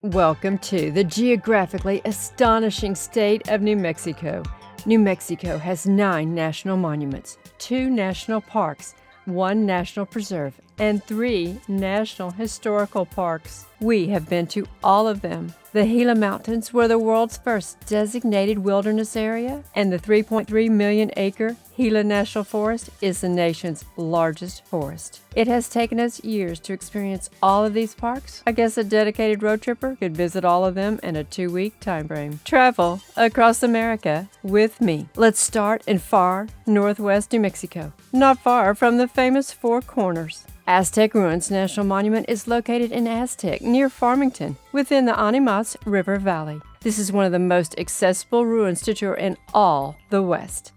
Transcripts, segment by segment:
Welcome to the geographically astonishing state of New Mexico. New Mexico has 9 national monuments, 2 national parks, 1 national preserve, and 3 national historical parks. We have been to all of them. The Gila Mountains were the world's first designated wilderness area, and the 3.3 million acre Gila National Forest is the nation's largest forest. It has taken us years to experience all of these parks. I guess a dedicated road tripper could visit all of them in a 2-week time frame. Travel across America with me. Let's start in far northwest New Mexico, not far from the famous Four Corners. Aztec Ruins National Monument is located in Aztec, near Farmington, within the Animas River Valley. This is one of the most accessible ruins to tour in all the West.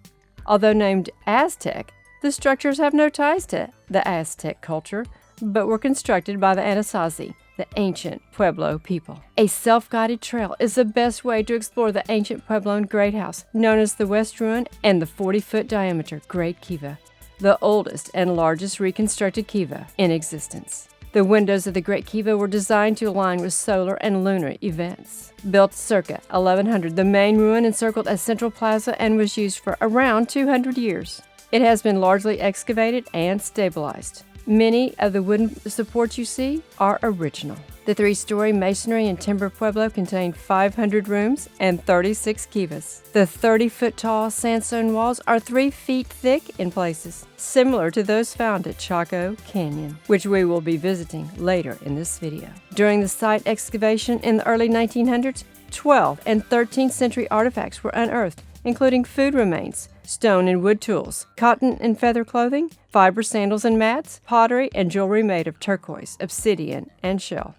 Although named Aztec, the structures have no ties to the Aztec culture, but were constructed by the Anasazi, the ancient Pueblo people. A self-guided trail is the best way to explore the ancient Puebloan Great House, known as the West Ruin, and the 40-foot diameter Great Kiva, the oldest and largest reconstructed kiva in existence. The windows of the Great Kiva were designed to align with solar and lunar events. Built circa 1100, the main ruin encircled a central plaza and was used for around 200 years. It has been largely excavated and stabilized. Many of the wooden supports you see are original. The 3-story masonry and timber pueblo contained 500 rooms and 36 kivas. The 30-foot-tall sandstone walls are 3 feet thick in places, similar to those found at Chaco Canyon, which we will be visiting later in this video. During the site excavation in the early 1900s, 12th and 13th century artifacts were unearthed, including food remains, stone and wood tools, cotton and feather clothing, fiber sandals and mats, pottery, and jewelry made of turquoise, obsidian, and shell.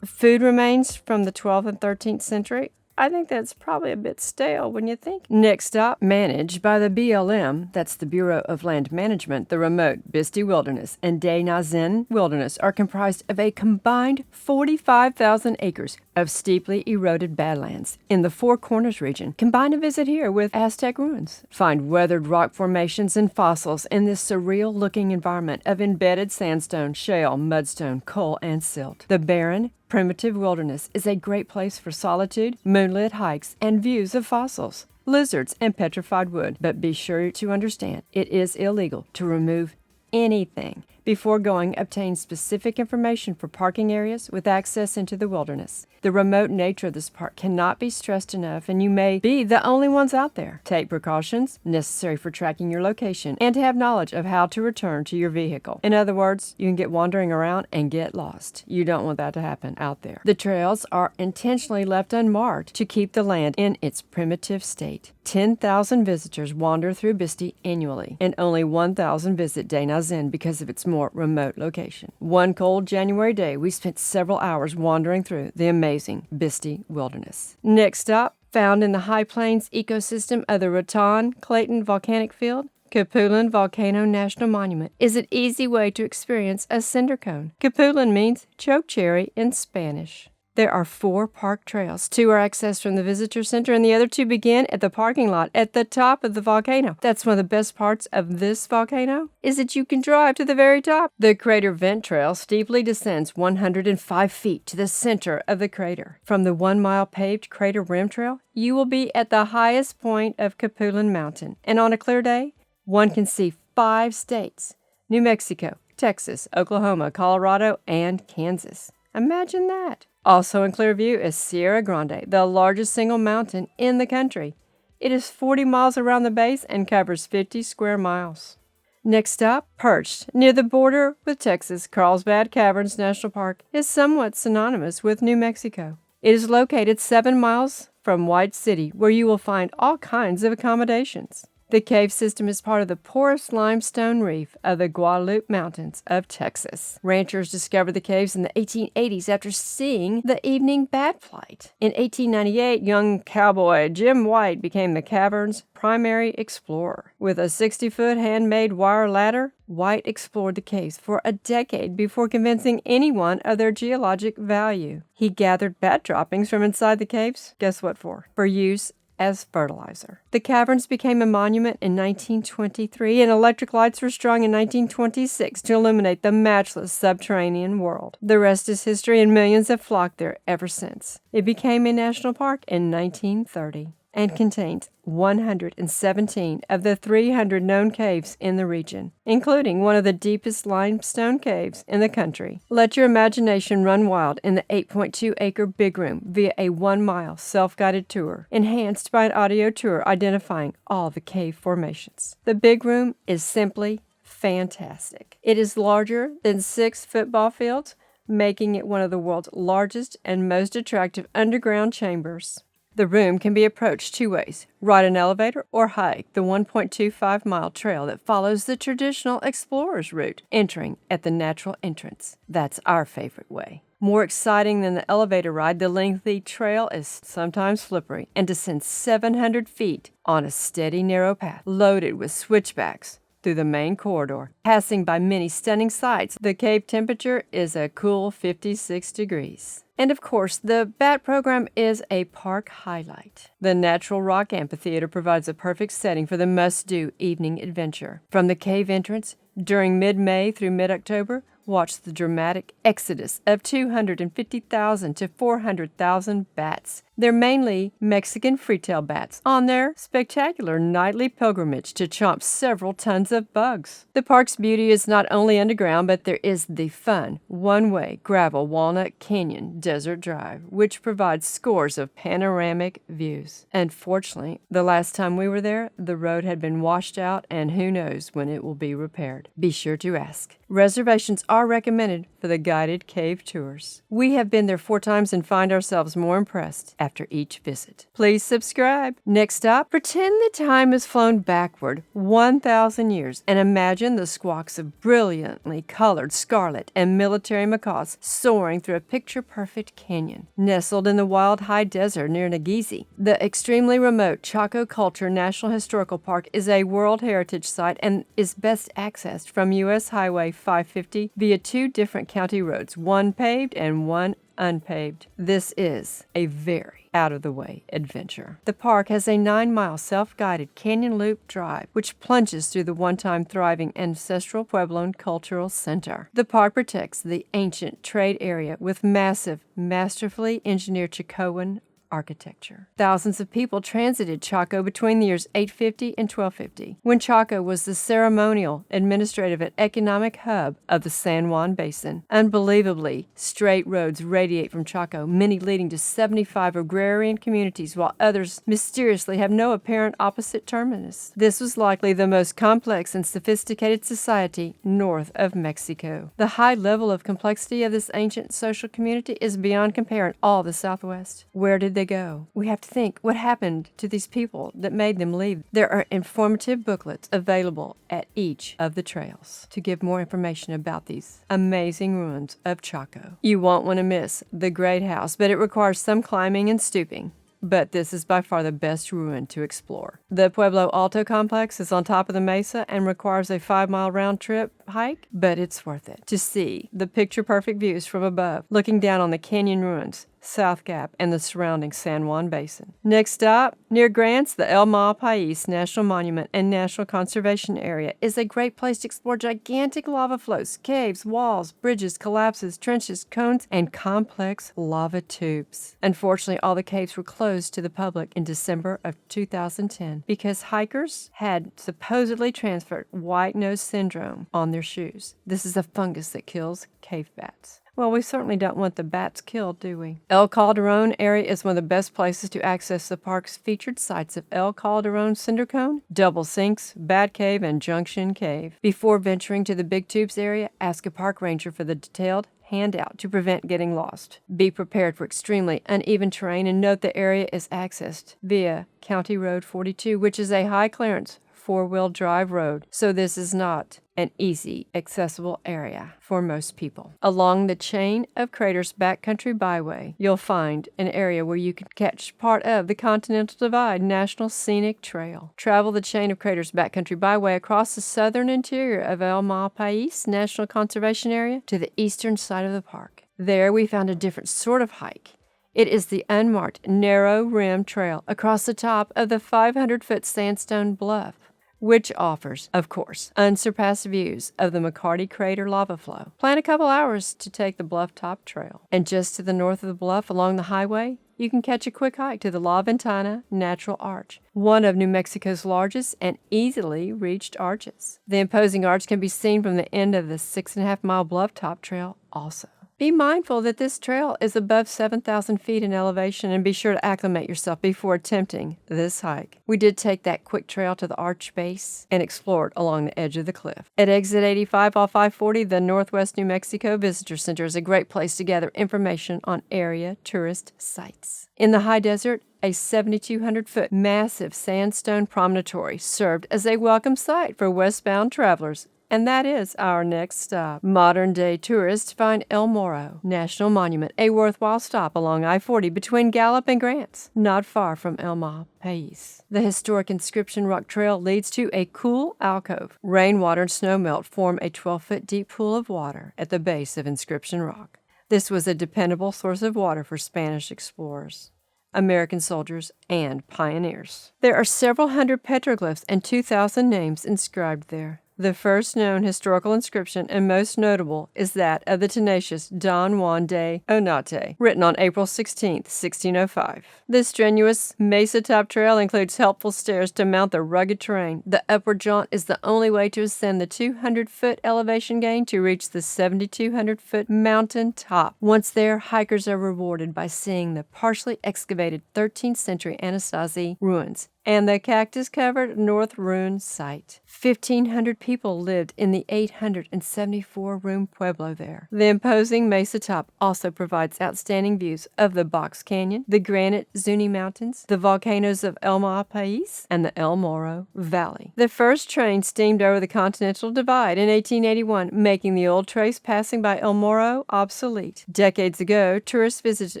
Food remains from the 12th and 13th century. I think that's probably a bit stale when you think. Next up, managed by the BLM, that's the Bureau of Land Management, the remote Bisti Wilderness and Dei-na-Zen Wilderness are comprised of a combined 45,000 acres of steeply eroded badlands in the Four Corners region. Combine a visit here with Aztec ruins. Find weathered rock formations and fossils in this surreal-looking environment of embedded sandstone, shale, mudstone, coal, and silt. The barren, primitive wilderness is a great place for solitude, moonlit hikes, and views of fossils, lizards, and petrified wood. But be sure to understand, it is illegal to remove anything. Before going, obtain specific information for parking areas with access into the wilderness. The remote nature of this park cannot be stressed enough, and you may be the only ones out there. Take precautions necessary for tracking your location and to have knowledge of how to return to your vehicle. In other words, you can get wandering around and get lost. You don't want that to happen out there. The trails are intentionally left unmarked to keep the land in its primitive state. 10,000 visitors wander through Bisti annually, and only 1,000 visit Dei-na-Zen because of its more remote location. One cold January day, we spent several hours wandering through the amazing Bisti Wilderness. Next up, found in the high plains ecosystem of the Raton-Clayton Volcanic Field, Puebloan Volcano National Monument is an easy way to experience a cinder cone. Puebloan means chokecherry in Spanish. There are 4 park trails. 2 are accessed from the visitor center, and the other 2 begin at the parking lot at the top of the volcano. That's one of the best parts of this volcano, is that you can drive to the very top. The Crater Vent Trail steeply descends 105 feet to the center of the crater. From the 1-mile paved Crater Rim Trail, you will be at the highest point of Puebloan Mountain, and on a clear day, one can see 5 states: New Mexico, Texas, Oklahoma, Colorado, and Kansas. Imagine that. Also in clear view is Sierra Grande, the largest single mountain in the country. It is 40 miles around the base and covers 50 square miles. Next up, perched near the border with Texas, Carlsbad Caverns National Park is somewhat synonymous with New Mexico. It is located 7 miles from White City, where you will find all kinds of accommodations. The cave system is part of the porous limestone reef of the Guadalupe Mountains of Texas. Ranchers discovered the caves in the 1880s after seeing the evening bat flight. In 1898, young cowboy Jim White became the cavern's primary explorer. With a 60-foot handmade wire ladder, White explored the caves for a decade before convincing anyone of their geologic value. He gathered bat droppings from inside the caves. Guess what for? For use as fertilizer. The caverns became a monument in 1923, and electric lights were strung in 1926 to illuminate the matchless subterranean world. The rest is history, and millions have flocked there ever since. It became a national park in 1930 and contains 117 of the 300 known caves in the region, including one of the deepest limestone caves in the country. Let your imagination run wild in the 8.2-acre Big Room via a 1-mile self-guided tour, enhanced by an audio tour identifying all the cave formations. The Big Room is simply fantastic. It is larger than 6 football fields, making it one of the world's largest and most attractive underground chambers. The room can be approached 2 ways: ride an elevator or hike the 1.25-mile trail that follows the traditional explorer's route, entering at the natural entrance. That's our favorite way. More exciting than the elevator ride, the lengthy trail is sometimes slippery and descends 700 feet on a steady, narrow path loaded with switchbacks through the main corridor. Passing by many stunning sights, the cave temperature is a cool 56 degrees. And of course, the bat program is a park highlight. The natural rock amphitheater provides a perfect setting for the must-do evening adventure. From the cave entrance, during mid-May through mid-October, watch the dramatic exodus of 250,000 to 400,000 bats. They're mainly Mexican free-tail bats on their spectacular nightly pilgrimage to chomp several tons of bugs. The park's beauty is not only underground, but there is the fun, one-way gravel Walnut Canyon Desert Drive, which provides scores of panoramic views. Unfortunately, the last time we were there, the road had been washed out, and who knows when it will be repaired. Be sure to ask. Reservations are recommended for the guided cave tours. We have been there 4 times and find ourselves more impressed after each visit. Please subscribe. Next stop, pretend the time has flown backward 1,000 years and imagine the squawks of brilliantly colored scarlet and military macaws soaring through a picture-perfect canyon. Nestled in the wild high desert near Nageezi, the extremely remote Chaco Culture National Historical Park is a World Heritage Site and is best accessed from U.S. Highway 550 via 2 different county roads, one paved and one unpaved. This is a very out-of-the-way adventure. The park has a 9-mile self-guided canyon loop drive, which plunges through the one-time thriving ancestral Puebloan cultural center. The park protects the ancient trade area with massive, masterfully engineered Chacoan architecture. Thousands of people transited Chaco between the years 850 and 1250, when Chaco was the ceremonial, administrative, and economic hub of the San Juan Basin. Unbelievably, straight roads radiate from Chaco, many leading to 75 agrarian communities, while others mysteriously have no apparent opposite terminus. This was likely the most complex and sophisticated society north of Mexico. The high level of complexity of this ancient social community is beyond compare in all the Southwest. Where did they go? We have to think, what happened to these people that made them leave? There are informative booklets available at each of the trails to give more information about these amazing ruins of Chaco. You won't want to miss the Great House, but it requires some climbing and stooping. But this is by far the best ruin to explore. The Pueblo Alto complex is on top of the mesa and requires a 5-mile round-trip hike, but it's worth it to see the picture-perfect views from above, looking down on the canyon ruins, South Gap, and the surrounding San Juan Basin. Next stop, near Grants, the El Malpais National Monument and National Conservation Area is a great place to explore gigantic lava flows, caves, walls, bridges, collapses, trenches, cones, and complex lava tubes. Unfortunately, all the caves were closed to the public in December of 2010 because hikers had supposedly transferred white nose syndrome on their shoes. This is a fungus that kills cave bats. Well, we certainly don't want the bats killed, do we? El Calderon area is one of the best places to access the park's featured sites of El Calderon Cinder Cone, Double Sinks, Bat Cave, and Junction Cave. Before venturing to the Big Tubes area, ask a park ranger for the detailed handout to prevent getting lost. Be prepared for extremely uneven terrain and note the area is accessed via County Road 42, which is a high-clearance 4-wheel drive road, so this is not an easy, accessible area for most people. Along the chain of Craters Backcountry Byway, you'll find an area where you can catch part of the Continental Divide National Scenic Trail. Travel the chain of Craters Backcountry Byway across the southern interior of El Malpais National Conservation Area to the eastern side of the park. There we found a different sort of hike. It is the unmarked, narrow rim trail across the top of the 500-foot sandstone bluff, which offers, of course, unsurpassed views of the McCarty Crater lava flow. Plan a couple hours to take the bluff top trail. And just to the north of the bluff along the highway, you can catch a quick hike to the La Ventana Natural Arch, one of New Mexico's largest and easily reached arches. The imposing arch can be seen from the end of the 6.5-mile bluff top trail also. Be mindful that this trail is above 7,000 feet in elevation, and be sure to acclimate yourself before attempting this hike. We did take that quick trail to the arch base and explored along the edge of the cliff. At exit 85 off I-40, the Northwest New Mexico Visitor Center is a great place to gather information on area tourist sites. In the high desert, a 7,200-foot massive sandstone promontory served as a welcome sight for westbound travelers. And that is our next stop. Modern-day tourists find El Morro National Monument a worthwhile stop along I-40 between Gallup and Grants, not far from El Pais. The historic Inscription Rock Trail leads to a cool alcove. Rainwater and snowmelt form a 12-foot deep pool of water at the base of Inscription Rock. This was a dependable source of water for Spanish explorers, American soldiers, and pioneers. There are several hundred petroglyphs and 2,000 names inscribed there. The first known historical inscription, and most notable, is that of the tenacious Don Juan de Onate, written on April 16, 1605. This strenuous mesa-top trail includes helpful stairs to mount the rugged terrain. The upward jaunt is the only way to ascend the 200-foot elevation gain to reach the 7,200-foot mountain top. Once there, hikers are rewarded by seeing the partially excavated 13th-century Anasazi ruins and the cactus-covered North Ruin site. 1,500 people lived in the 874-room pueblo there. The imposing mesa top also provides outstanding views of the Box Canyon, the granite Zuni Mountains, the volcanoes of El Pais, and the El Morro Valley. The first train steamed over the Continental Divide in 1881, making the old trace passing by El Morro obsolete. Decades ago, tourists visited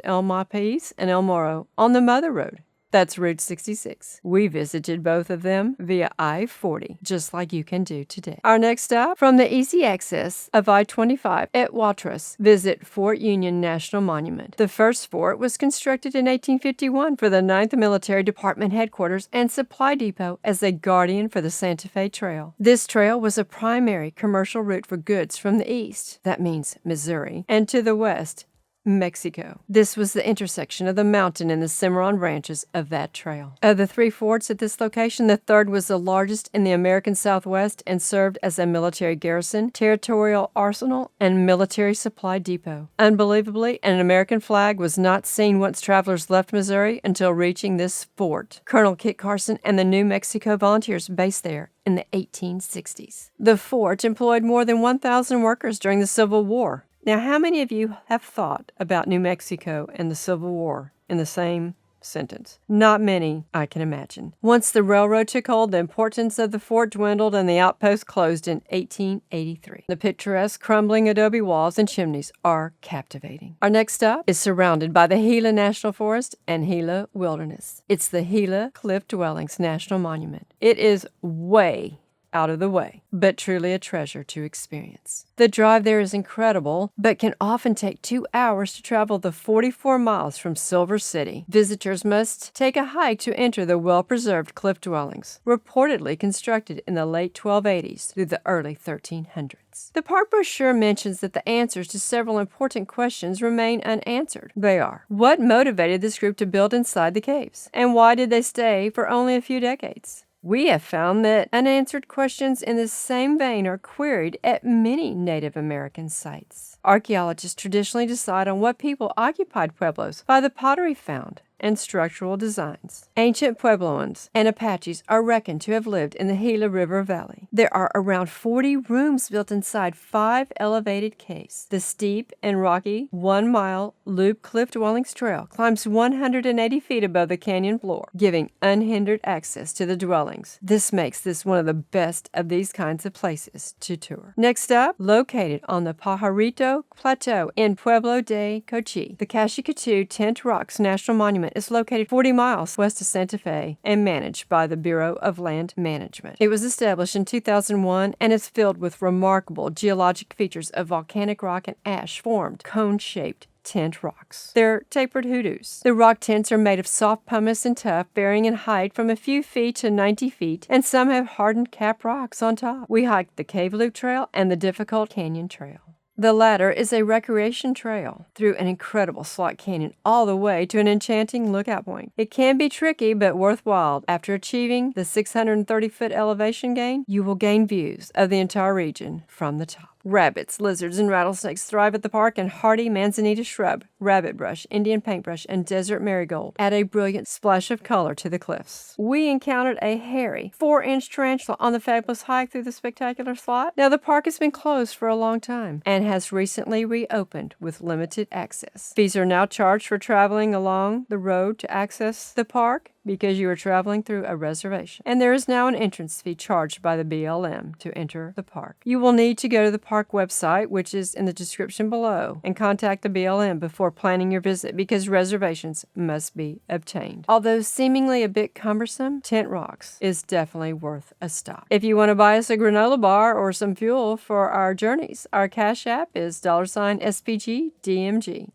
El Pais and El Morro on the Mother Road. That's Route 66. We visited both of them via I-40, just like you can do today. Our next stop, from the easy access of I-25 at Watrous, visit Fort Union National Monument. The first fort was constructed in 1851 for the 9th Military Department headquarters and supply depot as a guardian for the Santa Fe Trail. This trail was a primary commercial route for goods from the east, that means Missouri, and to the west, Mexico. This was the intersection of the mountain and the Cimarron branches of that trail. Of the 3 forts at this location, the third was the largest in the American Southwest and served as a military garrison, territorial arsenal, and military supply depot. Unbelievably, an American flag was not seen once travelers left Missouri until reaching this fort. Colonel Kit Carson and the New Mexico Volunteers based there in the 1860s. The fort employed more than 1,000 workers during the Civil War. Now, how many of you have thought about New Mexico and the Civil War in the same sentence? Not many, I can imagine. Once the railroad took hold, the importance of the fort dwindled and the outpost closed in 1883. The picturesque crumbling adobe walls and chimneys are captivating. Our next stop is surrounded by the Gila National Forest and Gila Wilderness. It's the Gila Cliff Dwellings National Monument. It is way out of the way, but truly a treasure to experience. The drive there is incredible, but can often take 2 hours to travel the 44 miles from Silver City. Visitors must take a hike to enter the well-preserved cliff dwellings, reportedly constructed in the late 1280s through the early 1300s. The park brochure mentions that the answers to several important questions remain unanswered. They are: what motivated this group to build inside the caves? And why did they stay for only a few decades? We have found that unanswered questions in the same vein are queried at many Native American sites. Archaeologists traditionally decide on what people occupied pueblos by the pottery found and structural designs. Ancient Puebloans and Apaches are reckoned to have lived in the Gila River Valley. There are around 40 rooms built inside 5 elevated caves. The steep and rocky 1-mile loop cliff dwellings trail climbs 180 feet above the canyon floor, giving unhindered access to the dwellings. This makes this one of the best of these kinds of places to tour. Next up, located on the Pajarito Plateau in Pueblo de Cochi, the Kasha-Ketuwa Tent Rocks National Monument is located 40 miles west of Santa Fe and managed by the Bureau of Land Management. It was established in 2001 and is filled with remarkable geologic features of volcanic rock and ash formed cone-shaped tint rocks. They're tapered hoodoos. The rock tints are made of soft pumice and tuff, varying in height from a few feet to 90 feet, and some have hardened cap rocks on top. We hiked the Cave Loop Trail and the difficult Canyon Trail. The latter is a recreation trail through an incredible slot canyon all the way to an enchanting lookout point. It can be tricky but worthwhile. After achieving the 630-foot elevation gain, you will gain views of the entire region from the top. Rabbits, lizards, and rattlesnakes thrive at the park, and hardy manzanita shrub, rabbit brush, Indian paintbrush, and desert marigold add a brilliant splash of color to the cliffs. We encountered a hairy 4-inch tarantula on the fabulous hike through the spectacular slot. Now, the park has been closed for a long time and has recently reopened with limited access. Fees are now charged for traveling along the road to access the park because you are traveling through a reservation. And there is now an entrance fee charged by the BLM to enter the park. You will need to go to the park website, which is in the description below, and contact the BLM before planning your visit because reservations must be obtained. Although seemingly a bit cumbersome, Tent Rocks is definitely worth a stop. If you want to buy us a granola bar or some fuel for our journeys, our Cash App is $spgdmg.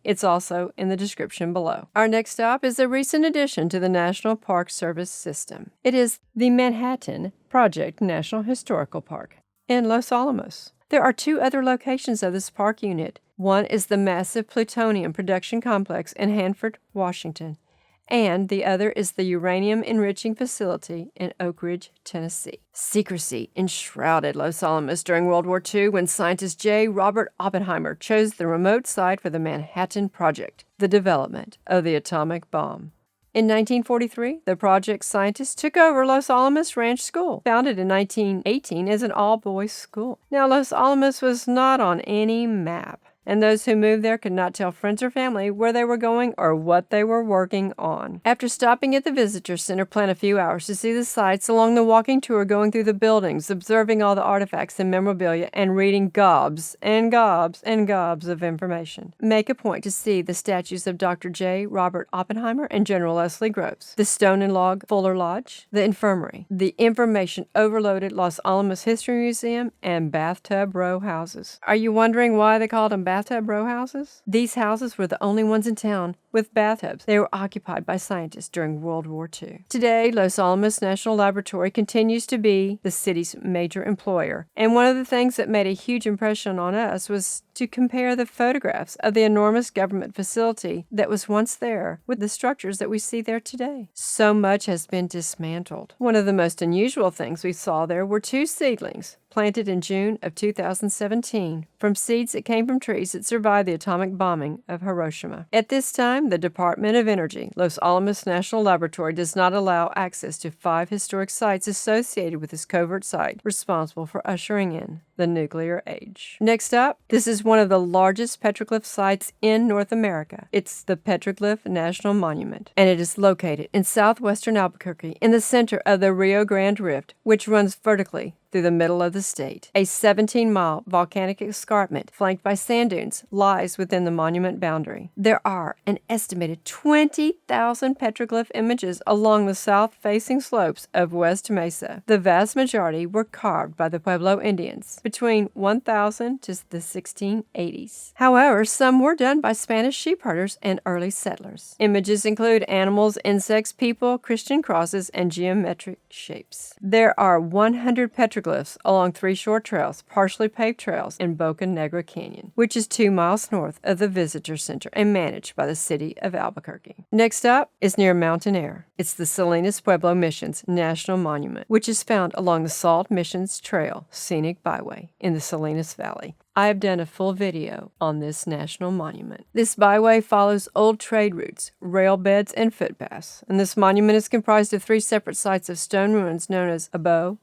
It's also in the description below. Our next stop is a recent addition to the National Park Service system. It is the Manhattan Project National Historical Park in Los Alamos. There are 2 other locations of this park unit. One is the massive plutonium production complex in Hanford, Washington, and the other is the uranium enriching facility in Oak Ridge, Tennessee. Secrecy enshrouded Los Alamos during World War II when scientist J. Robert Oppenheimer chose the remote site for the Manhattan Project, the development of the atomic bomb. In 1943, the project scientists took over Los Alamos Ranch School, founded in 1918 as an all-boys school. Now, Los Alamos was not on any map, and those who moved there could not tell friends or family where they were going or what they were working on. After stopping at the Visitor Center, plan a few hours to see the sights along the walking tour, going through the buildings, observing all the artifacts and memorabilia, and reading gobs and gobs and gobs of information. Make a point to see the statues of Dr. J. Robert Oppenheimer and General Leslie Groves, the Stone and Log Fuller Lodge, the infirmary, the information overloaded Los Alamos History Museum, and bathtub row houses. Are you wondering why they called them bathtub row houses? These houses were the only ones in town with bathtubs. They were occupied by scientists during World War II. Today, Los Alamos National Laboratory continues to be the city's major employer, and one of the things that made a huge impression on us was to compare the photographs of the enormous government facility that was once there with the structures that we see there today. So much has been dismantled. One of the most unusual things we saw there were 2 seedlings planted in June of 2017 from seeds that came from trees that survived the atomic bombing of Hiroshima. At this time, the Department of Energy, Los Alamos National Laboratory, does not allow access to 5 historic sites associated with this covert site, responsible for ushering in the nuclear age. Next up, this is one of the largest petroglyph sites in North America. It's the Petroglyph National Monument, and it is located in southwestern Albuquerque in the center of the Rio Grande Rift, which runs vertically through the middle of the state. A 17-mile volcanic escarpment flanked by sand dunes lies within the monument boundary. There are an estimated 20,000 petroglyph images along the south-facing slopes of West Mesa. The vast majority were carved by the Pueblo Indians between 1000 to the 1680s. However, some were done by Spanish sheep herders and early settlers. Images include animals, insects, people, Christian crosses, and geometric shapes. There are 100 petroglyphs along 3 short trails, partially paved trails in Boca Negra Canyon, which is 2 miles north of the Visitor Center and managed by the city of Albuquerque. Next up is near Mountain Air. It's the Salinas Pueblo Missions National Monument, which is found along the Salt Missions Trail Scenic Byway in the Salinas Valley. I have done a full video on this national monument. This byway follows old trade routes, rail beds, and footpaths, and this monument is comprised of 3 separate sites of stone ruins known as Abo,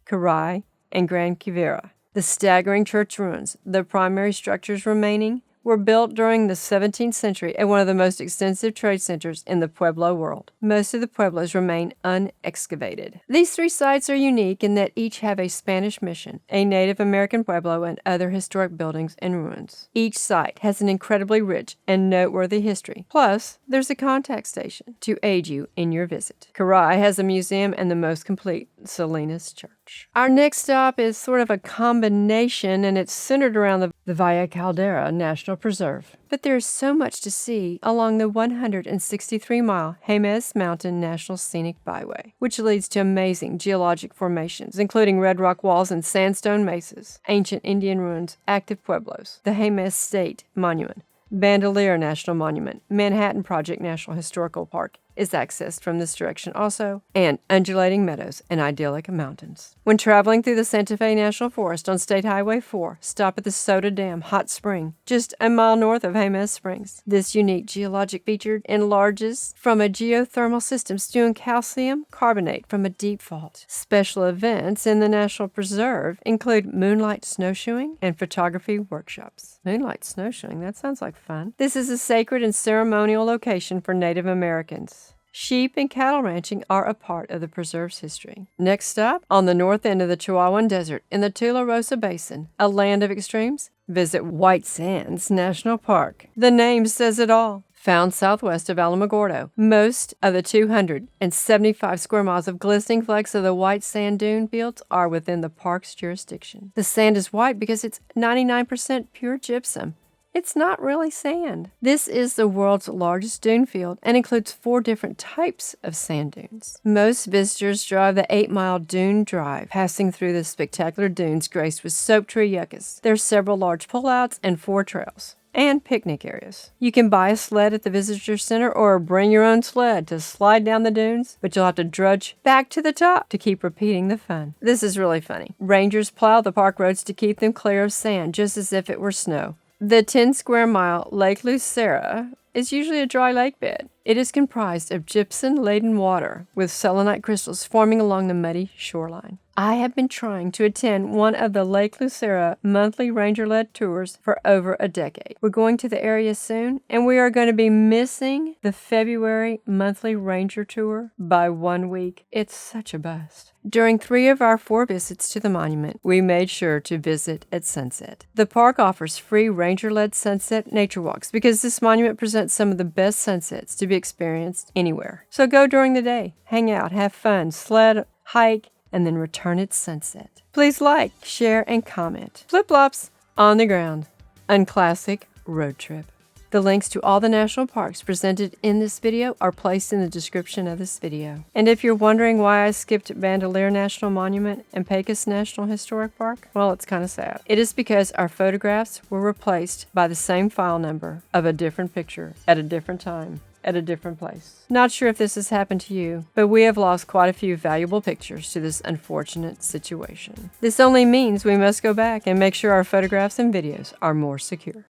Caray, and Gran Quivira. The staggering church ruins, the primary structures remaining, were built during the 17th century at one of the most extensive trade centers in the Pueblo world. Most of the pueblos remain unexcavated. These 3 sites are unique in that each have a Spanish mission, a Native American pueblo, and other historic buildings and ruins. Each site has an incredibly rich and noteworthy history. Plus, there's a contact station to aid you in your visit. Caray has a museum and the most complete Salinas church. March. Our next stop is sort of a combination, and it's centered around the Valle Caldera National Preserve. But there's so much to see along the 163-mile Jemez Mountain National Scenic Byway, which leads to amazing geologic formations, including red rock walls and sandstone mesas, ancient Indian ruins, active pueblos, the Jemez State Monument, Bandelier National Monument, Manhattan Project National Historical Park is accessed from this direction also, and undulating meadows and idyllic mountains. When traveling through the Santa Fe National Forest on State Highway 4, stop at the Soda Dam Hot Spring, just a mile north of Jemez Springs. This unique geologic feature enlarges from a geothermal system spewing calcium carbonate from a deep fault. Special events in the National Preserve include moonlight snowshoeing and photography workshops. Moonlight snowshoeing, that sounds like fun. This is a sacred and ceremonial location for Native Americans. Sheep and cattle ranching are a part of the preserve's history. Next stop, on the north end of the Chihuahuan Desert in the Tularosa Basin, a land of extremes, visit White Sands National Park. The name says it all. Found southwest of Alamogordo, most of the 275 square miles of glistening flecks of the white sand dune fields are within the park's jurisdiction. The sand is white because it's 99% pure gypsum. It's not really sand. This is the world's largest dune field and includes 4 different types of sand dunes. Most visitors drive the 8-mile dune drive, passing through the spectacular dunes graced with soap tree yuccas. There are several large pullouts and 4 trails and picnic areas. You can buy a sled at the visitor center or bring your own sled to slide down the dunes, but you'll have to drudge back to the top to keep repeating the fun. This is really funny. Rangers plow the park roads to keep them clear of sand, just as if it were snow. The 10-square-mile Lake Lucera is usually a dry lake bed. It is comprised of gypsum-laden water with selenite crystals forming along the muddy shoreline. I have been trying to attend one of the Lake Lucera monthly ranger-led tours for over a decade. We're going to the area soon, and we are going to be missing the February monthly ranger tour by 1 week. It's such a bust. During 3 of our 4 visits to the monument, we made sure to visit at sunset. The park offers free ranger-led sunset nature walks because this monument presents some of the best sunsets to be experienced anywhere. So go during the day, hang out, have fun, sled, hike, and then return at sunset. Please like, share, and comment. Flip-flops on the ground. Unclassic road trip. The links to all the national parks presented in this video are placed in the description of this video. And if you're wondering why I skipped Bandelier National Monument and Pecos National Historic Park, well, it's kind of sad. It is because our photographs were replaced by the same file number of a different picture at a different time, at a different place. Not sure if this has happened to you, but we have lost quite a few valuable pictures to this unfortunate situation. This only means we must go back and make sure our photographs and videos are more secure.